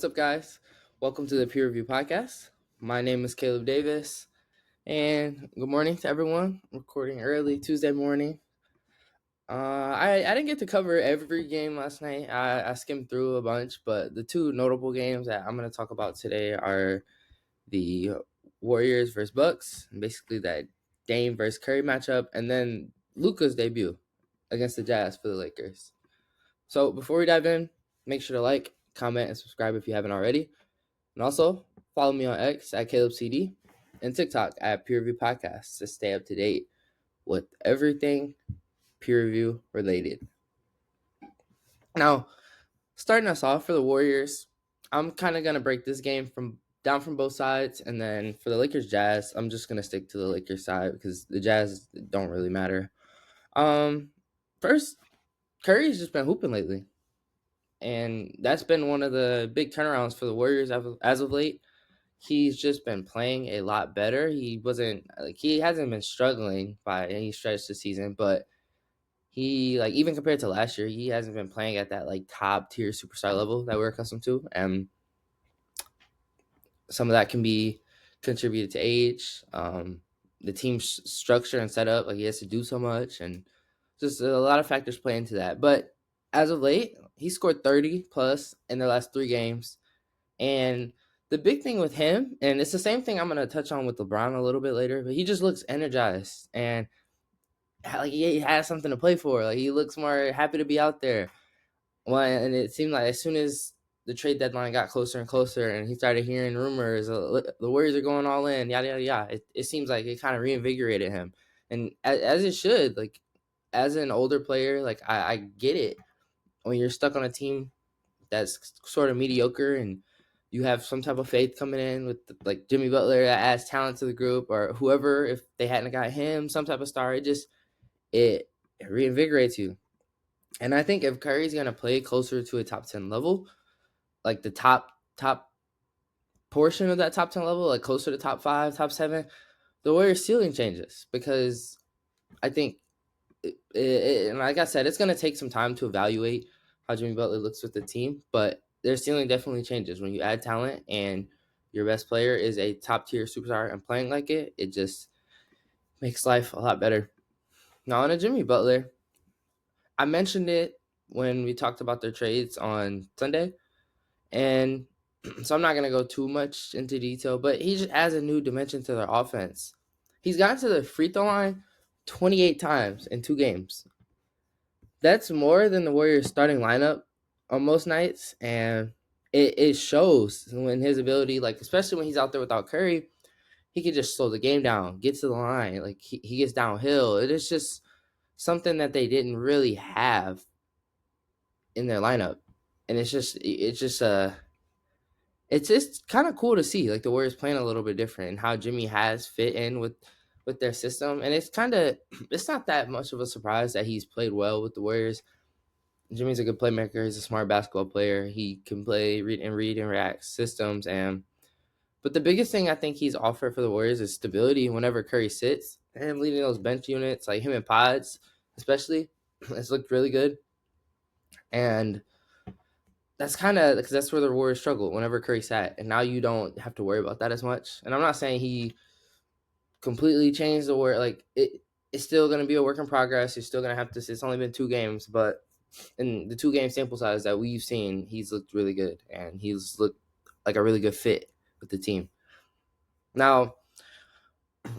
What's up, guys? Welcome to the Peer Review Podcast. My name is Caleb Davis, and good morning to everyone. Recording early Tuesday morning. I didn't get to cover every game last night. I skimmed through a bunch, but the two notable games that I'm going to talk about today are the Warriors versus Bucks, and basically that Dame versus Curry matchup, and then Luka's debut against the Jazz for the Lakers. So before we dive in, make sure to like, comment, and subscribe if you haven't already. And also, follow me on X at CalebCD and TikTok at Peer Review Podcasts to stay up to date with everything peer review related. Now, starting us off for the Warriors, I'm kind of going to break this game down from both sides. And then for the Lakers Jazz, I'm just going to stick to the Lakers side because the Jazz don't really matter. First, Curry's just been hooping lately. And that's been one of the big turnarounds for the Warriors as of late. He's just been playing a lot better. He hasn't been struggling by any stretch this season, but he even compared to last year, he hasn't been playing at that top tier superstar level that we're accustomed to. And some of that can be contributed to age, the team's structure and setup. Like he has to do so much, and just a lot of factors play into that. But as of late, he scored 30 plus in the last 3 games. And the big thing with him, and it's the same thing I'm going to touch on with LeBron a little bit later, but he just looks energized and he has something to play for. Like he looks more happy to be out there. And it seemed like as soon as the trade deadline got closer and closer and he started hearing rumors, the Warriors are going all in, yada, yada, yada. It seems like it kind of reinvigorated him. And as it should, as an older player, I get it. When you're stuck on a team that's sort of mediocre and you have some type of faith coming in with Jimmy Butler that adds talent to the group, or whoever, if they hadn't got him, some type of star, it reinvigorates you. And I think if Curry's gonna play closer to a top 10 level, like the top portion of that top 10 level, like closer to top 5, top 7, the Warriors ceiling changes because I think and like I said, it's gonna take some time to evaluate how Jimmy Butler looks with the team, but their ceiling definitely changes when you add talent and your best player is a top tier superstar and playing like it. It just makes life a lot better. Now on a Jimmy Butler, I mentioned it when we talked about their trades on Sunday, and so I'm not gonna go too much into detail, but he just adds a new dimension to their offense. He's gotten to the free throw line 28 times in 2 games. That's more than the Warriors starting lineup on most nights, and it shows when his ability, especially when he's out there without Curry, he could just slow the game down, get to the line, he gets downhill. It is just something that they didn't really have in their lineup, and it's just kind of cool to see the Warriors playing a little bit different and how Jimmy has fit in with their system, and it's not that much of a surprise that he's played well with the Warriors. Jimmy's a good playmaker. He's a smart basketball player. He can read and react systems. But the biggest thing I think he's offered for the Warriors is stability whenever Curry sits. And him leading those bench units, like him and Pods, especially, it's looked really good. And that's kind of because that's where the Warriors struggle whenever Curry sat. And now you don't have to worry about that as much. And I'm not saying he completely changed the Warriors. It's still going to be a work in progress. You're still going to have to. It's only been 2 games, but in the 2 game sample size that we've seen, he's looked really good, and he's looked like a really good fit with the team. Now,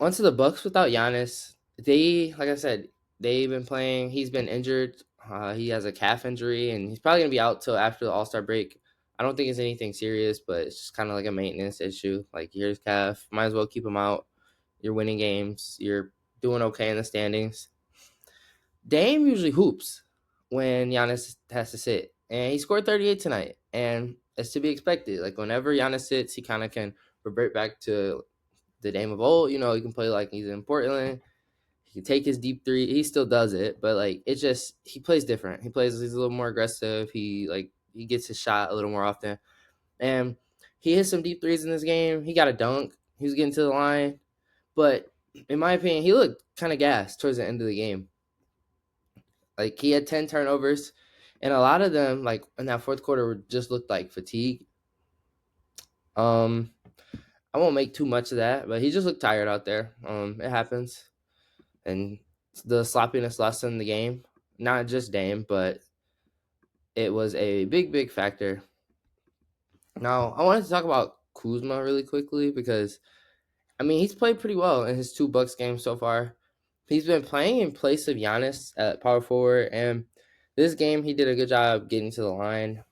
onto the Bucks without Giannis, like I said, they've been playing. He's been injured. He has a calf injury, and he's probably gonna be out till after the All-Star break. I don't think it's anything serious, but it's just kind of like a maintenance issue. Here's calf, might as well keep him out. You're winning games. You're doing okay in the standings. Dame usually hoops when Giannis has to sit, and he scored 38 tonight, and it's to be expected. Whenever Giannis sits, he kind of can revert back to the Dame of old. He can play like he's in Portland. He can take his deep three. He still does it, but he plays different. He's a little more aggressive. He gets his shot a little more often, and he hit some deep threes in this game. He got a dunk. He was getting to the line, but in my opinion, he looked kind of gassed towards the end of the game. He had 10 turnovers, and a lot of them, in that fourth quarter, just looked like fatigue. Um, I won't make too much of that, but he just looked tired out there. It happens, and the sloppiness lessened the game. Not just Dame, but it was a big factor. Now, I wanted to talk about Kuzma really quickly because I mean he's played pretty well in his two Bucks games so far. He's been playing in place of Giannis at power forward, and this game he did a good job getting to the line.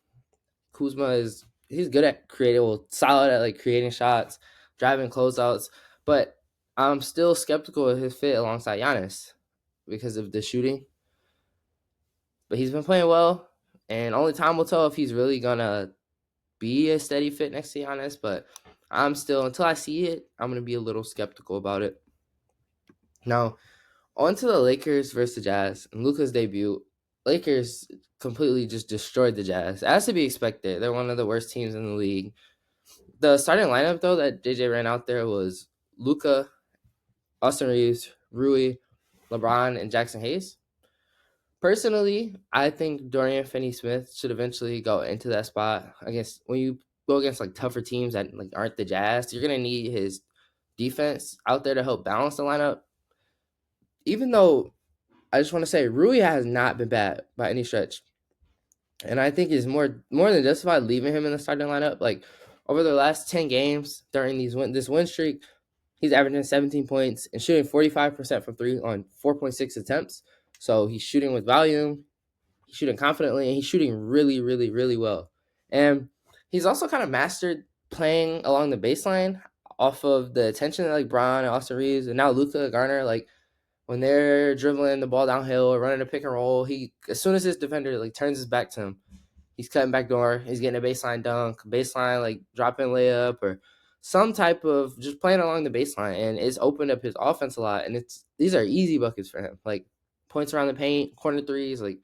Kuzma he's good at creating, well, solid at like creating shots, driving closeouts, but I'm still skeptical of his fit alongside Giannis because of the shooting. But he's been playing well, and only time will tell if he's really gonna be a steady fit next to Giannis. But I'm still, until I see it, I'm gonna be a little skeptical about it. Now, on to the Lakers versus the Jazz and Luka's debut. Lakers completely just destroyed the Jazz, as to be expected. They're one of the worst teams in the league. The starting lineup, though, that JJ ran out there was Luka, Austin Reeves, Rui, LeBron, and Jackson Hayes. Personally, I think Dorian Finney-Smith should eventually go into that spot. Against when you go against like tougher teams that like aren't the Jazz, you're gonna need his defense out there to help balance the lineup. Even though I just want to say Rui has not been bad by any stretch, and I think is more than justified leaving him in the starting lineup. Like over the last 10 games during this win streak, he's averaging 17 points and shooting 45% from three on 4.6 attempts. So he's shooting with volume, he's shooting confidently, and he's shooting really well. And he's also kind of mastered playing along the baseline off of the attention that like Bron and Austin Reeves and now Luka Garner, like when they're dribbling the ball downhill or running a pick and roll, he as soon as his defender like turns his back to him, he's cutting back door, he's getting a baseline dunk, baseline like drop in layup or some type of just playing along the baseline, and it's opened up his offense a lot. And these are easy buckets for him, like points around the paint, corner threes, like,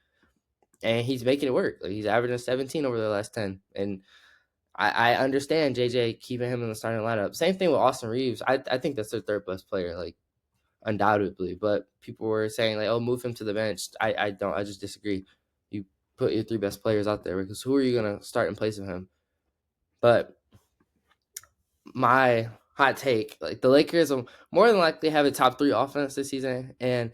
and he's making it work. Like he's averaging 17 over the last 10, and I understand JJ keeping him in the starting lineup. Same thing with Austin Reeves. I think that's their third best player, like undoubtedly. But people were saying like, oh, move him to the bench. I don't. I just disagree. You put your three best players out there because who are you gonna start in place of him? But my hot take, like the Lakers will more than likely have a top three offense this season, and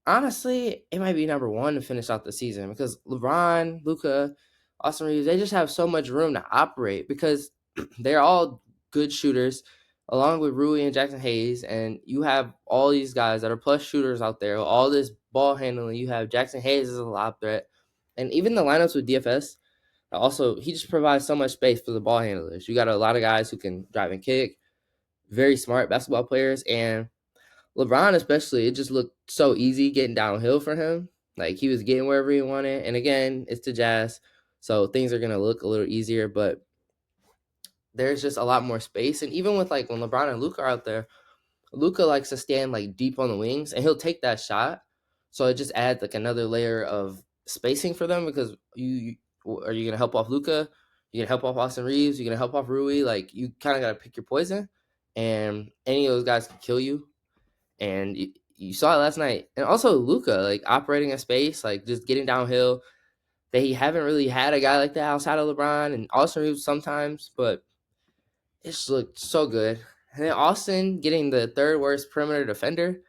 honestly, it might be number one to finish out the season because LeBron, Luka, Austin Reeves, they just have so much room to operate because they're all good shooters, along with Rui and Jackson Hayes, and you have all these guys that are plus shooters out there. All this ball handling, you have Jackson Hayes as a lob threat, and even the lineups with DFS. Also, he just provides so much space for the ball handlers. You got a lot of guys who can drive and kick, very smart basketball players, and LeBron especially, it just looked so easy getting downhill for him. Like he was getting wherever he wanted. And again, it's the Jazz, so things are gonna look a little easier, but there's just a lot more space. And even with like when LeBron and Luka are out there, Luka likes to stand like deep on the wings and he'll take that shot. So it just adds like another layer of spacing for them because you are you gonna help off Luka? You're gonna help off Austin Reeves, you're gonna help off Rui. Like you kind of gotta pick your poison. And any of those guys can kill you, and you saw it last night. And also Luka, like operating in space, like just getting downhill. They haven't really had a guy like that outside of LeBron and Austin Reeves sometimes, but it just looked so good. And then Austin getting the third worst perimeter defender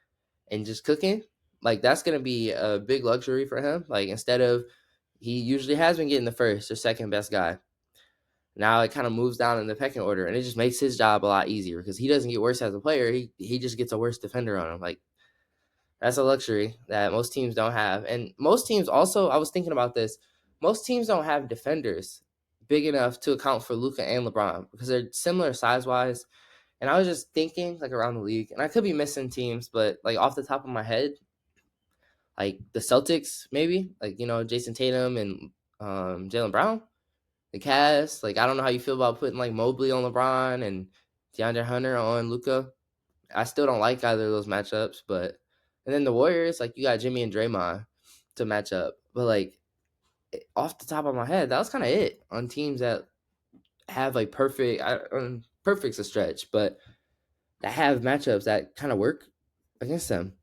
and just cooking, like that's gonna be a big luxury for him. Like instead of he usually has been getting the first or second best guy. Now it kind of moves down in the pecking order, and it just makes his job a lot easier because he doesn't get worse as a player. He just gets a worse defender on him. Like that's a luxury that most teams don't have. And most teams also, I was thinking about this, most teams don't have defenders big enough to account for Luka and LeBron because they're similar size wise. And I was just thinking like around the league, and I could be missing teams, but like off the top of my head, like the Celtics, maybe, like, Jason Tatum and Jalen Brown, the Cavs. Like, I don't know how you feel about putting like Mobley on LeBron and DeAndre Hunter on Luka. I still don't like either of those matchups, but and then the Warriors, like you got Jimmy and Draymond to match up. But like off the top of my head, that was kind of it on teams that have like perfect's a stretch, but that have matchups that kind of work against them.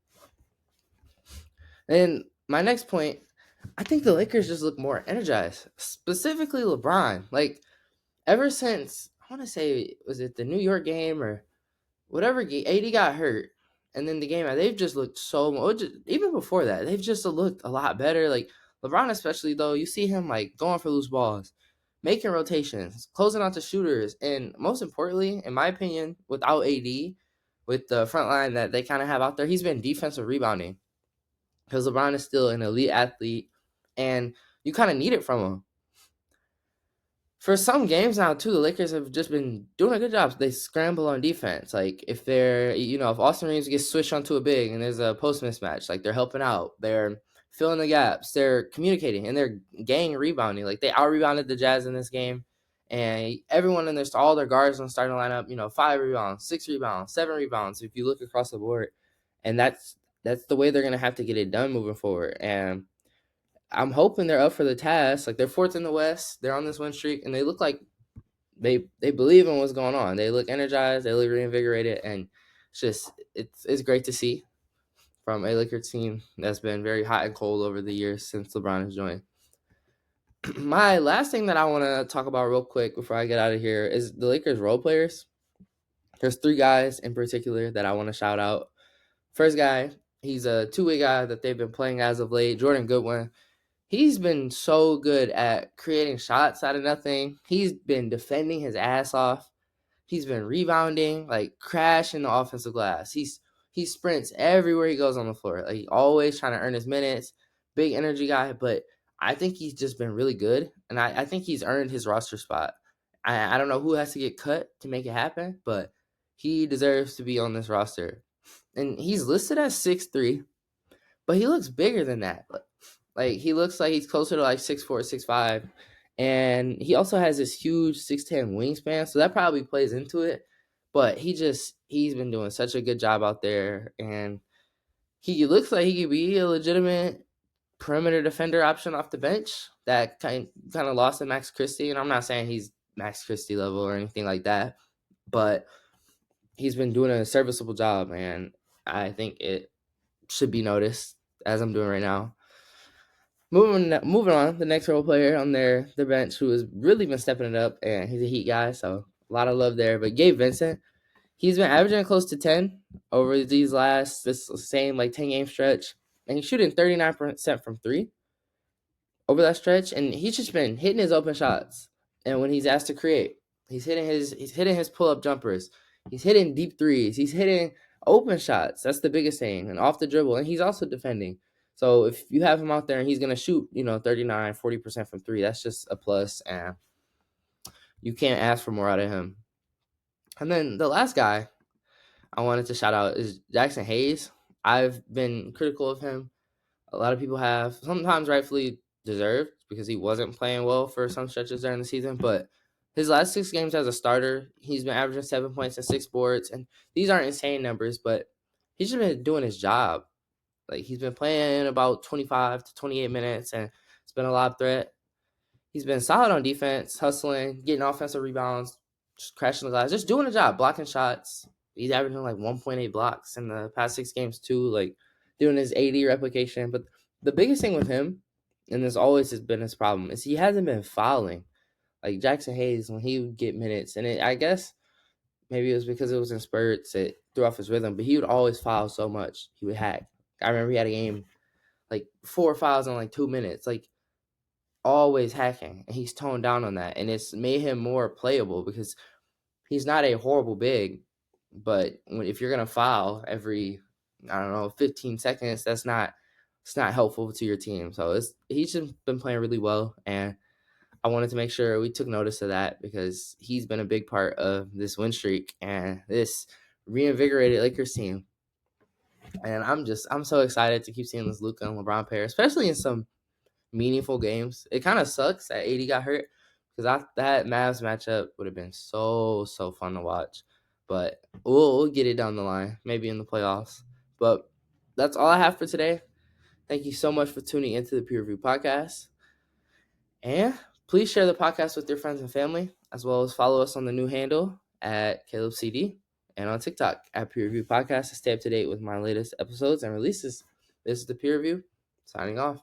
And my next point, I think the Lakers just look more energized, specifically LeBron. Like ever since want to say, was it the New York game or whatever game? AD got hurt, and then the game they've just looked so much. Even before that, they've just looked a lot better. Like LeBron, especially though, you see him like going for loose balls, making rotations, closing out the shooters, and most importantly, in my opinion, without AD, with the front line that they kind of have out there, he's been defensive rebounding because LeBron is still an elite athlete, and you kind of need it from him. For some games now too, the Lakers have just been doing a good job. They scramble on defense. Like if they're, if Austin Reeves gets switched onto a big and there's a post mismatch, like they're helping out, they're filling the gaps, they're communicating, and they're gang rebounding. Like they out rebounded the Jazz in this game, and everyone in their all their guards on starting lineup, 5 rebounds, 6 rebounds, 7 rebounds. If you look across the board, and that's the way they're gonna have to get it done moving forward. And I'm hoping they're up for the task. Like they're fourth in the West, they're on this win streak, and they look like they believe in what's going on. They look energized, they look reinvigorated, and it's great to see from a Lakers team that's been very hot and cold over the years since LeBron has joined. My last thing that I want to talk about real quick before I get out of here is the Lakers role players. There's 3 guys in particular that I want to shout out. First guy, he's a two-way guy that they've been playing as of late, Jordan Goodwin. He's been so good at creating shots out of nothing. He's been defending his ass off. He's been rebounding, like crashing the offensive glass. He sprints everywhere he goes on the floor. Like always trying to earn his minutes. Big energy guy, but I think he's just been really good, and I think he's earned his roster spot. I don't know who has to get cut to make it happen, but he deserves to be on this roster. And he's listed as 6'3", but he looks bigger than that. Like he looks like he's closer to like 6'4", 6'5", and he also has this huge 6'10" wingspan, so that probably plays into it. But he's been doing such a good job out there, and he looks like he could be a legitimate perimeter defender option off the bench. That kind of lost to Max Christie, and I'm not saying he's Max Christie level or anything like that, but he's been doing a serviceable job, and I think it should be noticed as I'm doing right now. Moving on, the next role player on their bench who has really been stepping it up, and he's a Heat guy, so a lot of love there. But Gabe Vincent, he's been averaging close to 10 over this same like 10-game stretch, and he's shooting 39% from 3 over that stretch, and he's just been hitting his open shots. And when he's asked to create, he's hitting his pull-up jumpers, he's hitting deep threes, he's hitting open shots. That's the biggest thing, and off the dribble, and he's also defending. So if you have him out there and he's going to shoot, 39, 40% from 3, that's just a plus, and you can't ask for more out of him. And then the last guy I wanted to shout out is Jackson Hayes. I've been critical of him. A lot of people have, sometimes rightfully deserved, because he wasn't playing well for some stretches during the season. But his last 6 games as a starter, he's been averaging 7 points and 6 boards. And these aren't insane numbers, but he's just been doing his job. Like he's been playing about 25 to 28 minutes, and it's been a lob threat. He's been solid on defense, hustling, getting offensive rebounds, just crashing the glass, just doing a job, blocking shots. He's averaging like 1.8 blocks in the past 6 games too, like doing his AD replication. But the biggest thing with him, and this always has been his problem, is he hasn't been fouling. Like Jackson Hayes, when he would get minutes, and I guess maybe it was because it was in spurts, it threw off his rhythm, but he would always foul so much. He would hack. I remember he had a game, like 4 fouls in like 2 minutes, like always hacking. And he's toned down on that. And it's made him more playable because he's not a horrible big. But if you're going to foul every, 15 seconds, it's not helpful to your team. So he's just been playing really well. And I wanted to make sure we took notice of that because he's been a big part of this win streak and this reinvigorated Lakers team. And I'm so excited to keep seeing this Luka and LeBron pair, especially in some meaningful games. It kind of sucks that AD got hurt because that Mavs matchup would have been so fun to watch. But we'll get it down the line, maybe in the playoffs. But that's all I have for today. Thank you so much for tuning into the Peer Review Podcast. And please share the podcast with your friends and family, as well as follow us on the new handle at CalebCD and on TikTok at Peer Review Podcast to stay up to date with my latest episodes and releases. This is the Peer Review, signing off.